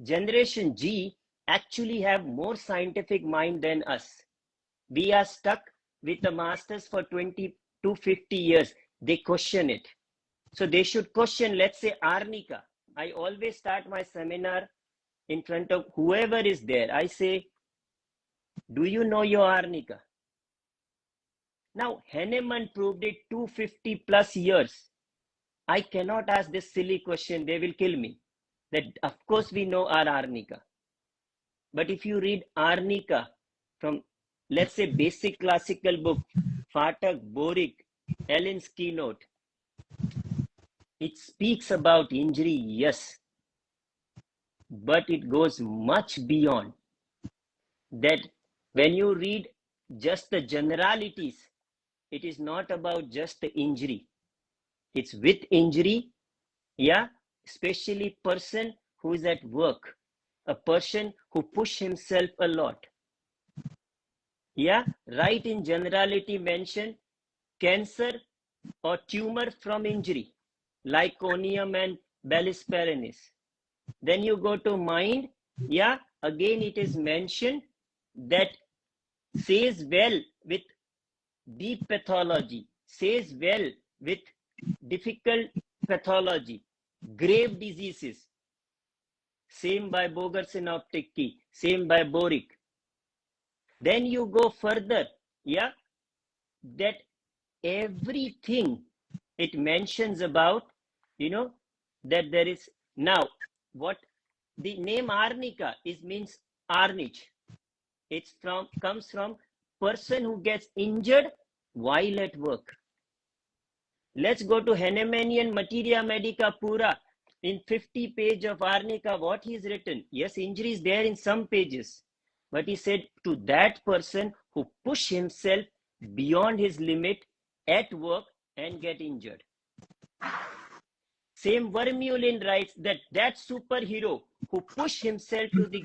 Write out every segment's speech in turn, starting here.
Generation G actually have more scientific mind than us. We are stuck with the masters for 20 to 50 years. They question it. So they should question, let's say, ARNICA. I always start my seminar in front of whoever is there. I say, do you know your ARNICA? Now, Henneman proved it 250 plus years. I cannot ask this silly question. They will kill me. That of course we know our ARNICA. But if you read ARNICA from, let's say, basic classical book, Phatak, Borik, Ellen's keynote, it speaks about injury, yes, but it goes much beyond that. When you read just the generalities, it is not about just the injury. It's with injury, yeah, especially person who is at work, a person who push himself a lot. Yeah, right, in generality mention cancer or tumor from injury, like conium and Bellis perennis. Then you go to mind, yeah, again it is mentioned that says well with deep pathology, says well with difficult pathology, grave diseases. Same by Boger synoptic key, same by Borik. Then you go further, yeah, that everything it mentions about, you know, that there is now what the name ARNICA is, means Arnich. It's from, comes from person who gets injured while at work. Let's go to Hennemanian Materia Medica Pura. In 50 page of ARNICA, what he's written, yes, injury is there in some pages, but he said to that person who push himself beyond his limit at work and get injured. Same Vermeulen writes that that superhero who push himself to the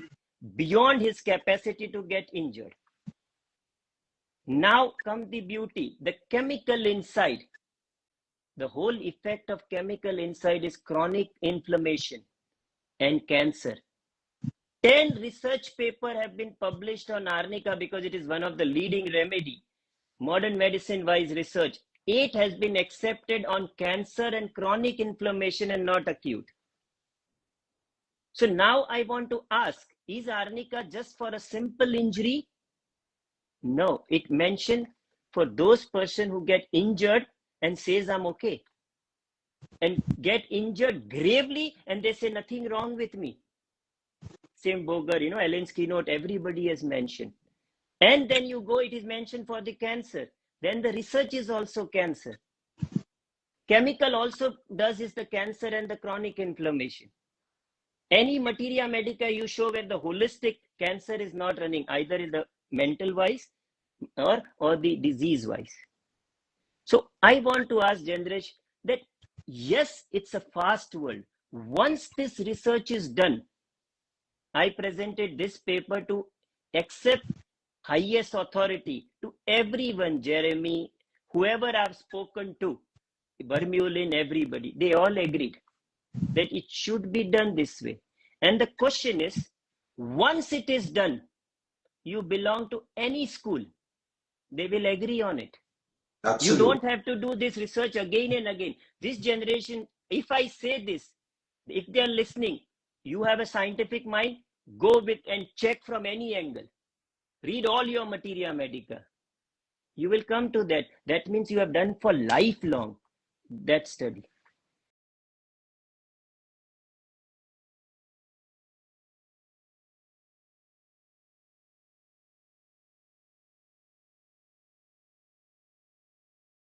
beyond his capacity to get injured. Now comes the beauty, the chemical inside. The whole effect of chemical inside is chronic inflammation and cancer. 10 research papers have been published on ARNICA because it is one of the leading remedy, modern medicine wise research. 8 has been accepted on cancer and chronic inflammation and not acute. So now I want to ask, is ARNICA just for a simple injury? No, it mentioned for those person who get injured and says I'm okay, and get injured gravely and they say nothing wrong with me. Same Boger, you know, Ellen's keynote, everybody has mentioned. And then you go, it is mentioned for the cancer. Then the research is also cancer. Chemical also does is the cancer and the chronic inflammation. Any Materia Medica you show where the holistic cancer is not running, either in the mental wise or the disease wise. So I want to ask Jendresh that yes, it's a fast world. Once this research is done, I presented this paper to accept highest authority to everyone, Jeremy, whoever I've spoken to, Vermeulen, everybody, they all agreed that it should be done this way. And the question is, once it is done, you belong to any school, they will agree on it. Absolutely. You don't have to do this research again and again. This generation, if I say this, if they are listening, you have a scientific mind, go with and check from any angle. Read all your Materia Medica. You will come to that. That means you have done for lifelong that study.